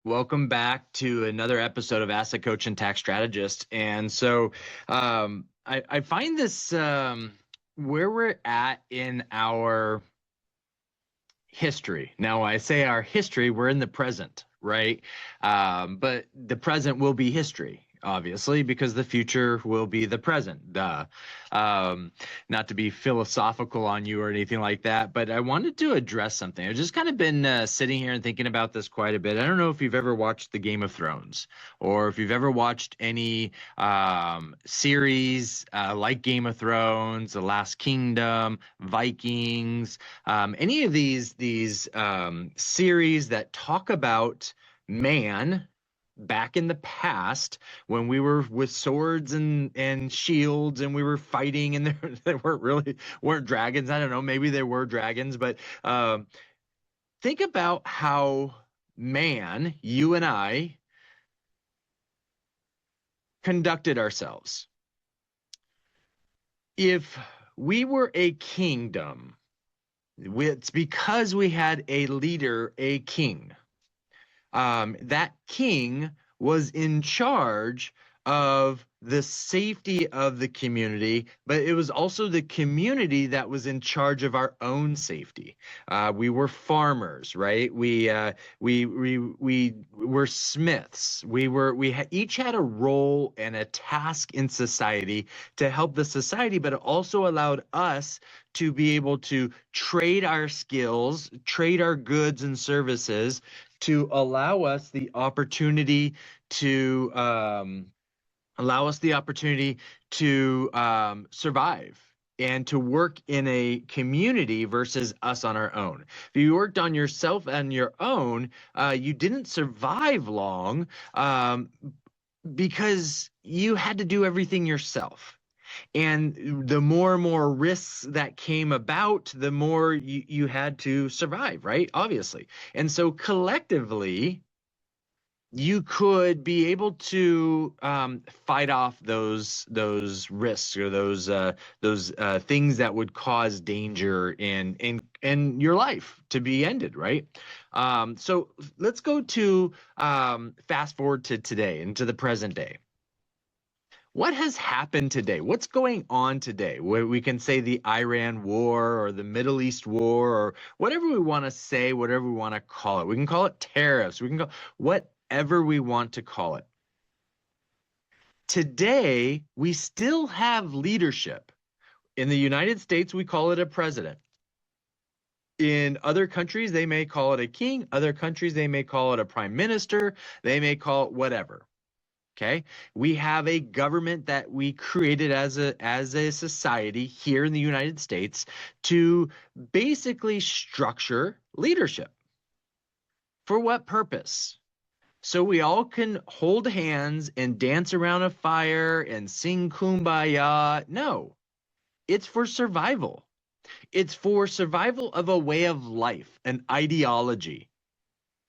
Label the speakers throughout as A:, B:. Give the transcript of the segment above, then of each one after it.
A: Welcome back to another episode of Asset Coach and Tax Strategist. And so I find this where we're at in our history. Now, I say our history, we're in the present, right? But the present will be history, obviously, because the future will be the present. Duh. Not to be philosophical on you or anything like that, but I wanted to address something. I've just kind of been sitting here and thinking about this quite a bit. I don't know if you've ever watched the Game of Thrones or if you've ever watched any series like Game of Thrones, The Last Kingdom, Vikings, any of these series that talk about man back in the past when we were with swords and shields and we were fighting and there weren't dragons. I don't know, maybe there were dragons, but think about how man, you and I, conducted ourselves. If we were a kingdom, it's because we had a leader, a king. That king was in charge of the safety of the community, but it was also the community that was in charge of our own safety. We were farmers, right? We were smiths. Each had a role and a task in society to help the society, but it also allowed us to be able to trade our skills, trade our goods and services to allow us the opportunity to survive and to work in a community versus us on our own. If you worked on yourself on your own, you didn't survive long because you had to do everything yourself. And the more and more risks that came about, the more you had to survive, right? Obviously. And so collectively, you could be able to fight off those risks or those things that would cause danger in your life to be ended, right? So let's go to fast forward to today and to the present day. What has happened today? What's going on today? We can say the Iran war or the Middle East war or whatever we want to say, whatever we want to call it. We can call it tariffs. We can call whatever we want to call it. Today, we still have leadership. In the United States, we call it a president. In other countries, they may call it a king. Other countries, they may call it a prime minister. They may call it whatever. Okay, we have a government that we created as a society here in the United States to basically structure leadership. For what purpose? So we all can hold hands and dance around a fire and sing kumbaya. No, it's for survival. It's for survival of a way of life, an ideology.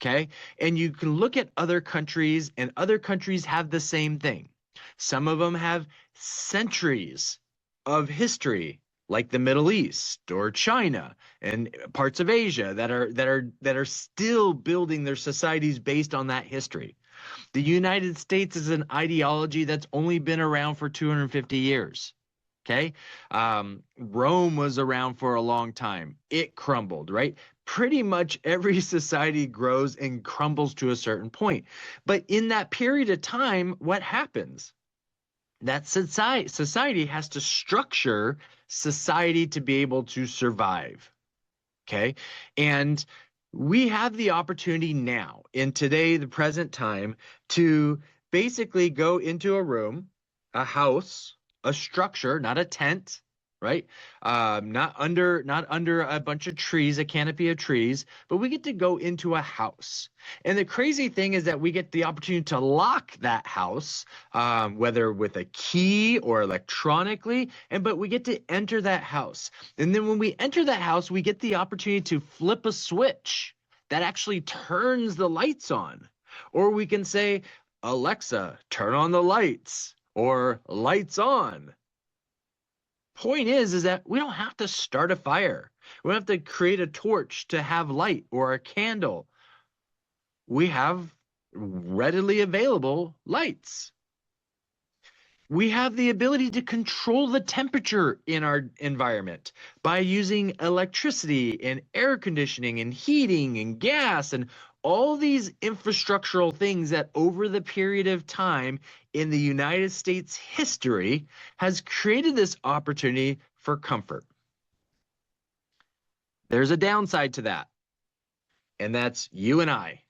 A: Okay. And you can look at other countries, and other countries have the same thing. Some of them have centuries of history, like the Middle East or China and parts of Asia that are still building their societies based on that history. The United States is an ideology that's only been around for 250 years. Okay. Rome was around for a long time. It crumbled, right? Pretty much every society grows and crumbles to a certain point. But in that period of time, what happens? That society has to structure society to be able to survive. Okay. And we have the opportunity now, in today, the present time, to basically go into a room, a house, a structure, not a tent, right? Not under a bunch of trees, a canopy of trees, but we get to go into a house. And the crazy thing is that we get the opportunity to lock that house, whether with a key or electronically, but we get to enter that house. And then when we enter that house, we get the opportunity to flip a switch that actually turns the lights on. Or we can say, Alexa, turn on the lights, or lights on. Point is that we don't have to start a fire. We don't have to create a torch to have light or a candle. We have readily available lights. We have the ability to control the temperature in our environment by using electricity and air conditioning and heating and gas and all these infrastructural things that over the period of time in the United States history has created this opportunity for comfort. There's a downside to that, and that's you and I.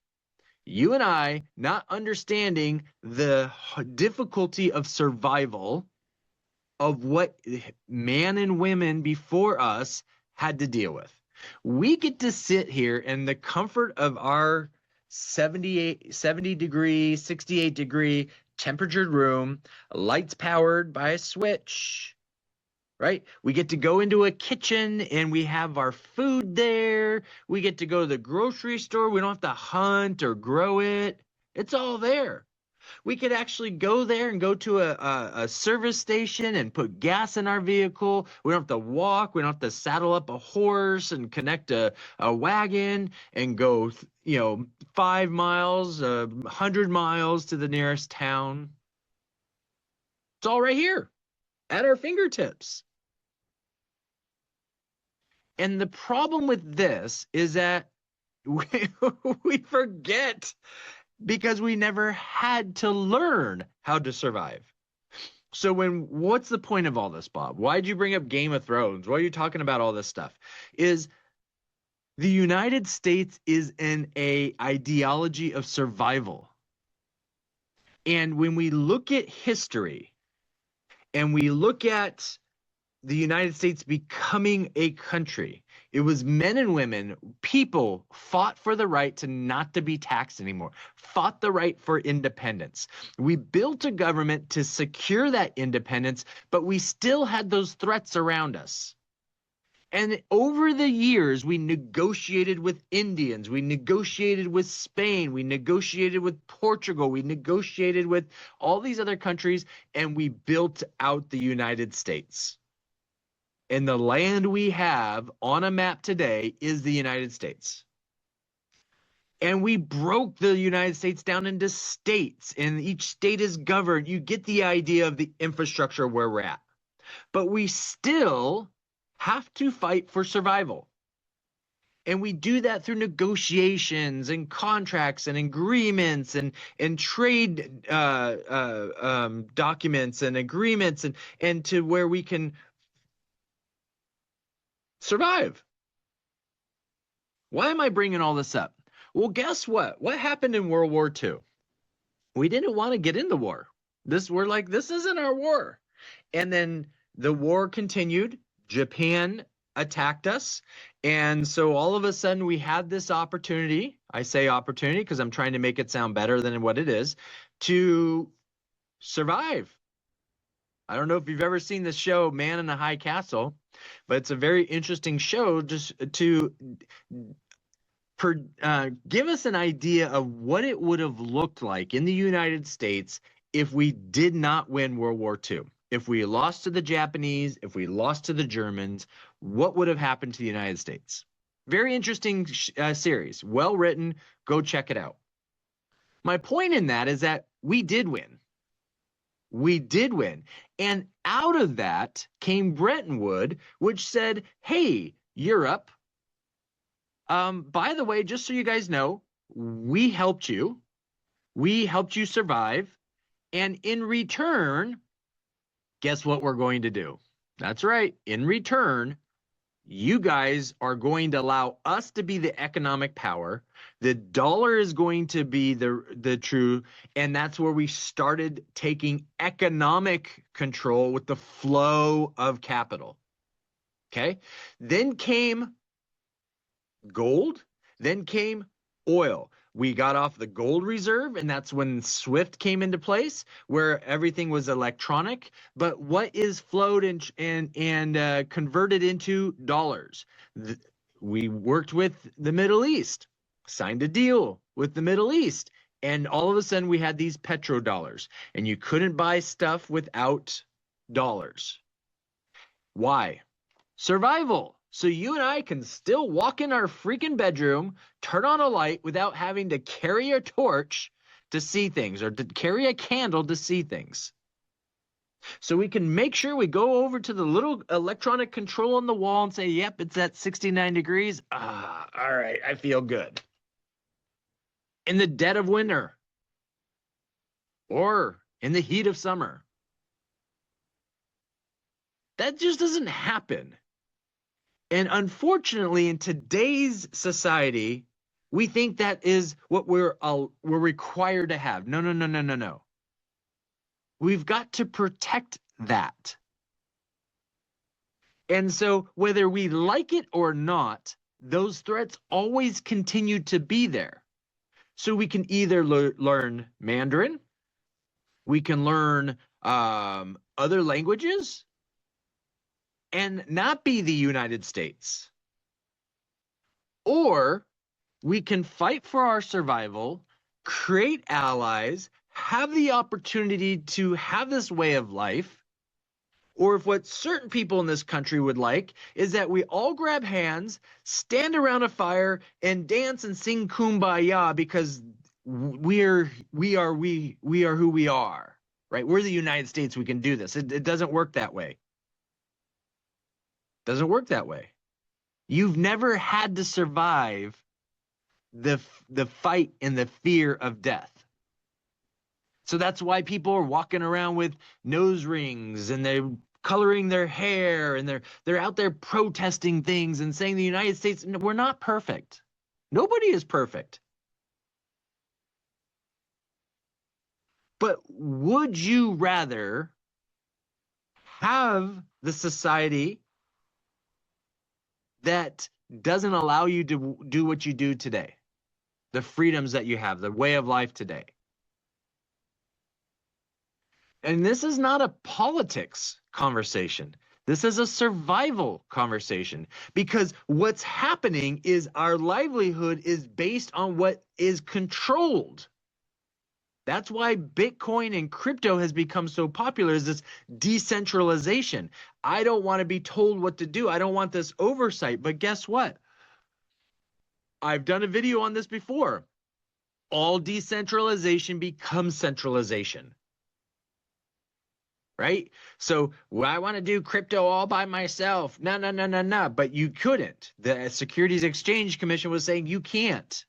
A: You and I not understanding the difficulty of survival of what man and women before us had to deal with. We get to sit here in the comfort of our 70 degree, 68 degree temperatured room, lights powered by a switch, right? We get to go into a kitchen and we have our food there. We get to go to the grocery store. We don't have to hunt or grow it. It's all there. We could actually go there and go to a service station and put gas in our vehicle. We don't have to walk. We don't have to saddle up a horse and connect a wagon and go, 5 miles, 100 miles to the nearest town. It's all right here at our fingertips. And the problem with this is that we forget because we never had to learn how to survive. So what's the point of all this, Bob? Why'd you bring up Game of Thrones? Why are you talking about all this stuff? Is the United States is in an ideology of survival. And when we look at history and we look at the United States becoming a country, it was men and women, people fought for the right to not to be taxed anymore, fought the right for independence. We built a government to secure that independence, but we still had those threats around us. And over the years, we negotiated with Indians, we negotiated with Spain, we negotiated with Portugal, we negotiated with all these other countries, and we built out the United States. And the land we have on a map today is the United States. And we broke the United States down into states, and each state is governed. You get the idea of the infrastructure where we're at. But we still have to fight for survival. And we do that through negotiations and contracts and agreements and trade documents and agreements and to where we can survive. Why am I bringing all this up? Well, guess what? What happened in World War II? We didn't want to get in the war. We're like, this isn't our war. And then the war continued. Japan attacked us. And so all of a sudden we had this opportunity. I say opportunity because I'm trying to make it sound better than what it is, to survive. I don't know if you've ever seen the show Man in the High Castle, but it's a very interesting show just to give us an idea of what it would have looked like in the United States if we did not win World War II. If we lost to the Japanese, if we lost to the Germans, what would have happened to the United States? Very interesting series. Well written. Go check it out. My point in that is that we did win. We did win. And out of that came Bretton Woods, which said, hey, Europe, by the way, just so you guys know, we helped you. We helped you survive. And in return, guess what we're going to do? That's right. In return, you guys are going to allow us to be the economic power. The dollar is going to be the true, and that's where we started taking economic control with the flow of capital. Okay? Then came gold, then came oil. We got off the gold reserve, and that's when SWIFT came into place, where everything was electronic. But what is flowed and converted into dollars? We worked with the Middle East, signed a deal with the Middle East, and all of a sudden we had these petrodollars, and you couldn't buy stuff without dollars. Why? Survival. So you and I can still walk in our freaking bedroom, turn on a light without having to carry a torch to see things, or to carry a candle to see things. So we can make sure we go over to the little electronic control on the wall and say, yep, it's at 69 degrees. Ah, all right, I feel good. In the dead of winter or in the heat of summer. That just doesn't happen. And unfortunately, in today's society, we think that is what we're required to have. No, no, no, no, no, no. We've got to protect that. And so whether we like it or not, those threats always continue to be there. So we can either learn Mandarin, we can learn other languages, and not be the United States. Or we can fight for our survival, create allies, have the opportunity to have this way of life. Or if what certain people in this country would like is that we all grab hands, stand around a fire, and dance and sing Kumbaya because we are who we are, right? We're the United States. We can do this. It doesn't work that way. Doesn't work that way. You've never had to survive the fight and the fear of death. So that's why people are walking around with nose rings and they're coloring their hair and they're out there protesting things and saying the United States, we're not perfect. Nobody is perfect. But would you rather have the society that doesn't allow you to do what you do today? The freedoms that you have, the way of life today. And this is not a politics conversation. This is a survival conversation, because what's happening is our livelihood is based on what is controlled. That's why Bitcoin and crypto has become so popular, is this decentralization. I don't want to be told what to do. I don't want this oversight. But guess what? I've done a video on this before. All decentralization becomes centralization. Right? So I want to do crypto all by myself. No, no, no, no, no. But you couldn't. The Securities Exchange Commission was saying you can't.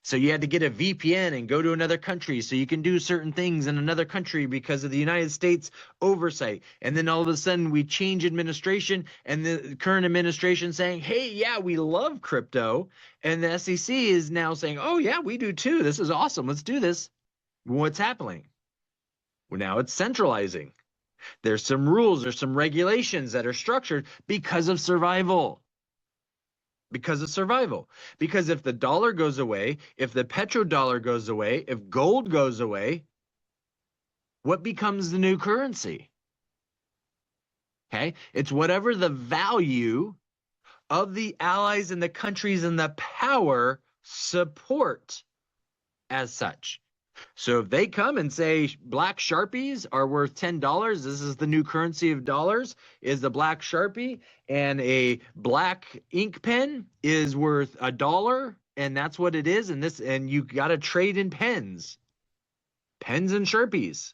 A: So you had to get a VPN and go to another country so you can do certain things in another country because of the United States oversight. And then all of a sudden we change administration, and the current administration saying, hey, yeah, we love crypto. And the SEC is now saying, oh, yeah, we do too. This is awesome. Let's do this. What's happening? Well, now it's centralizing. There's some rules, there's some regulations that are structured because of survival. Because of survival. Because if the dollar goes away, if the petrodollar goes away, if gold goes away, what becomes the new currency? Okay? It's whatever the value of the allies and the countries and the power support as such. So if they come and say black Sharpies are worth $10, this is the new currency of dollars, is the black Sharpie, and a black ink pen is worth $1, and that's what it is, and you got to trade in pens and Sharpies.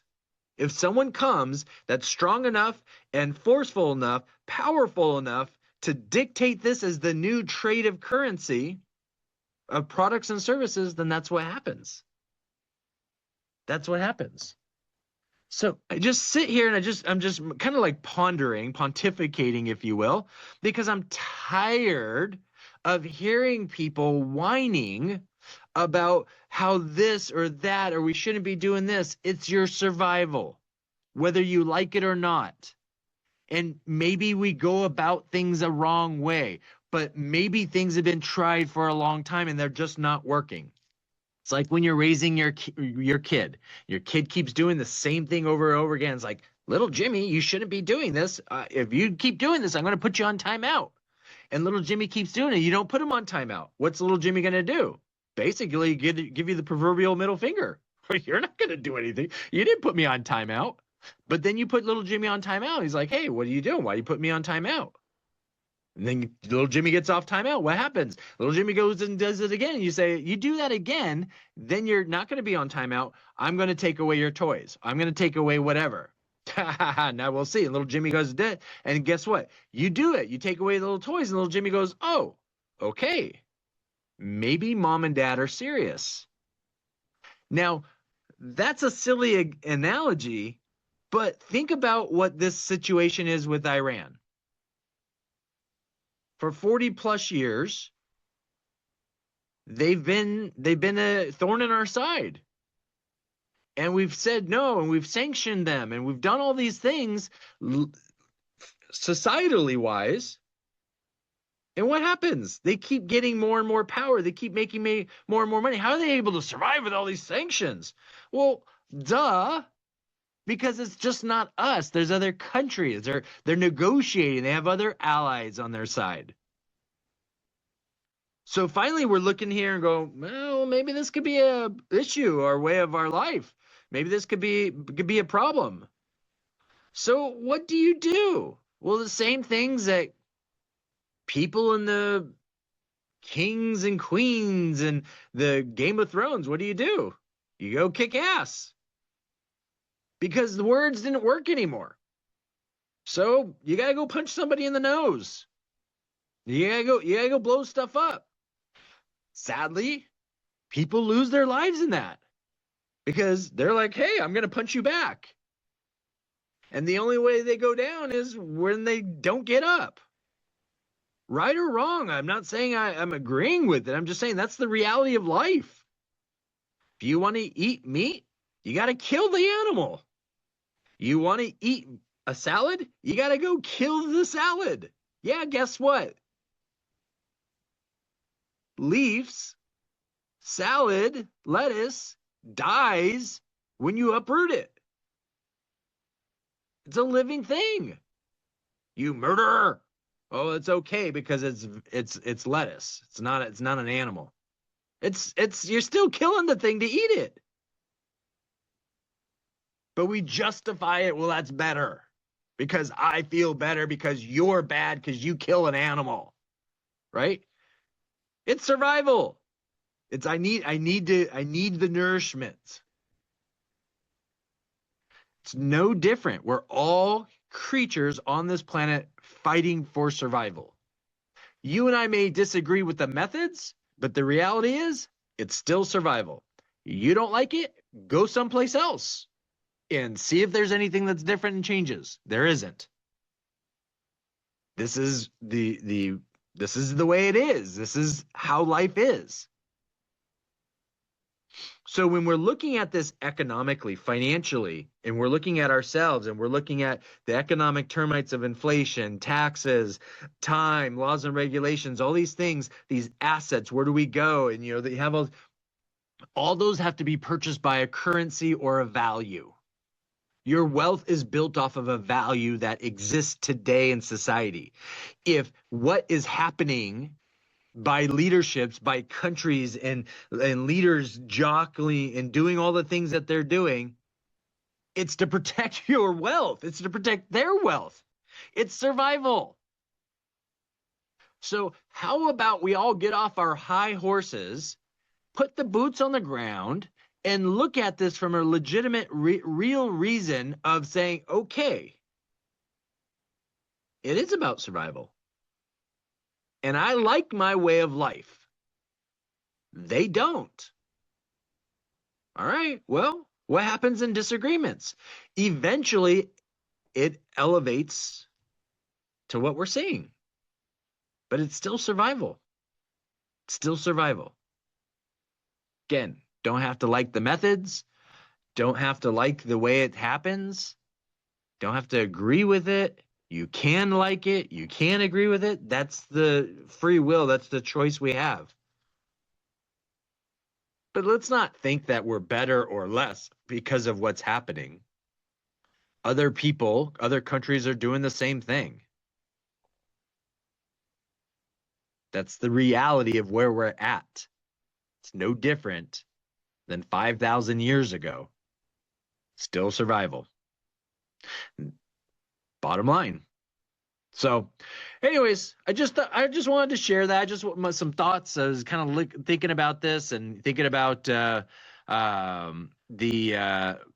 A: If someone comes that's strong enough and forceful enough, powerful enough to dictate this as the new trade of currency of products and services, then that's what happens. That's what happens. So I just sit here and I'm just kind of like pontificating, if you will, because I'm tired of hearing people whining about how this or that, or we shouldn't be doing this. It's your survival, whether you like it or not. And maybe we go about things the wrong way, but maybe things have been tried for a long time and they're just not working. It's like when you're raising your kid. Your kid keeps doing the same thing over and over again. It's like, little Jimmy, you shouldn't be doing this. If you keep doing this, I'm going to put you on timeout. And little Jimmy keeps doing it. You don't put him on timeout. What's little Jimmy going to do? Basically, give you the proverbial middle finger. You're not going to do anything. You didn't put me on timeout. But then you put little Jimmy on timeout. He's like, hey, what are you doing? Why do you put me on timeout? And then little Jimmy gets off timeout. What happens? Little Jimmy goes and does it again. You say, you do that again, then you're not going to be on timeout. I'm going to take away your toys. I'm going to take away whatever. Now we'll see. And little Jimmy goes, dead. And guess what? You do it. You take away the little toys, and little Jimmy goes, oh, okay. Maybe mom and dad are serious. Now, that's a silly analogy, but think about what this situation is with Iran. For 40 plus years, they've been a thorn in our side. And we've said no, and we've sanctioned them, and we've done all these things societally wise. And what happens? They keep getting more and more power. They keep making more and more money. How are they able to survive with all these sanctions? Well, duh. Because it's just not us. There's other countries. They're negotiating. They have other allies on their side. So finally, we're looking here and go, well, maybe this could be a issue or way of our life. Maybe this could be a problem. So what do you do? Well, the same things that people in the kings and queens and the Game of Thrones, what do? You go kick ass. Because the words didn't work anymore. So you gotta go punch somebody in the nose. You gotta go blow stuff up. Sadly, people lose their lives in that. Because they're like, hey, I'm gonna punch you back. And the only way they go down is when they don't get up. Right or wrong, I'm not saying I'm agreeing with it. I'm just saying that's the reality of life. If you want to eat meat, you got to kill the animal. You want to eat a salad? You got to go kill the salad. Yeah, guess what? Leaves, salad, lettuce dies when you uproot it. It's a living thing. You murderer. Oh, it's okay because it's lettuce. It's not an animal. It's you're still killing the thing to eat it. But we justify it. Well, that's better because I feel better because you're bad because you kill an animal, right? It's survival. It's I need the nourishment. It's no different. We're all creatures on this planet fighting for survival. You and I may disagree with the methods, but the reality is it's still survival. You don't like it? Go someplace else and see if there's anything that's different and changes. There isn't. This is the way it is. This is how life is. So when we're looking at this economically, financially, and we're looking at ourselves and we're looking at the economic termites of inflation, taxes, time, laws and regulations, all these things, these assets, where do we go? And, you know, they have all those have to be purchased by a currency or a value. Your wealth is built off of a value that exists today in society. If what is happening by leaderships, by countries and leaders jockeying and doing all the things that they're doing, it's to protect your wealth. It's to protect their wealth. It's survival. So how about we all get off our high horses, put the boots on the ground, and look at this from a legitimate, real reason of saying, okay, it is about survival. And I like my way of life. They don't. All right, well, what happens in disagreements? Eventually, it elevates to what we're seeing. But it's still survival. It's still survival. Again, don't have to like the methods. Don't have to like the way it happens. Don't have to agree with it. You can like it. You can agree with it. That's the free will. That's the choice we have. But let's not think that we're better or less because of what's happening. Other people, other countries are doing the same thing. That's the reality of where we're at. It's no different than 5,000 years ago. Still survival. Bottom line, So, anyways, I just wanted to share that. Just some thoughts. I was kind of thinking about this and thinking about the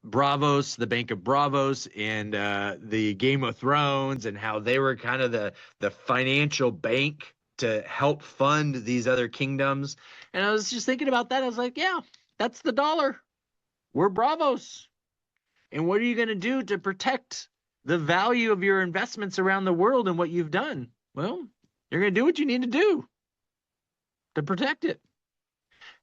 A: Bravos, the Bank of Bravos, and the Game of Thrones, and how they were kind of the financial bank to help fund these other kingdoms. And I was just thinking about that. I was like, yeah, that's the dollar. We're Bravos. And what are you going to do to protect the value of your investments around the world and what you've done? Well, you're going to do what you need to do to protect it.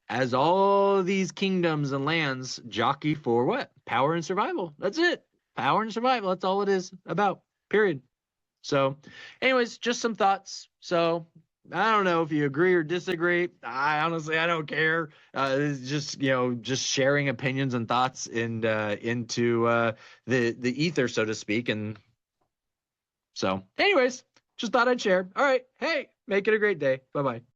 A: As all these kingdoms and lands jockey for what? Power and survival. That's it. Power and survival. That's all it is about. Period. So, anyways, just some thoughts. So, I don't know if you agree or disagree. I honestly don't care. It's just just sharing opinions and thoughts and into the ether, so to speak. And so, anyways, just thought I'd share. All right, hey, make it a great day. Bye bye.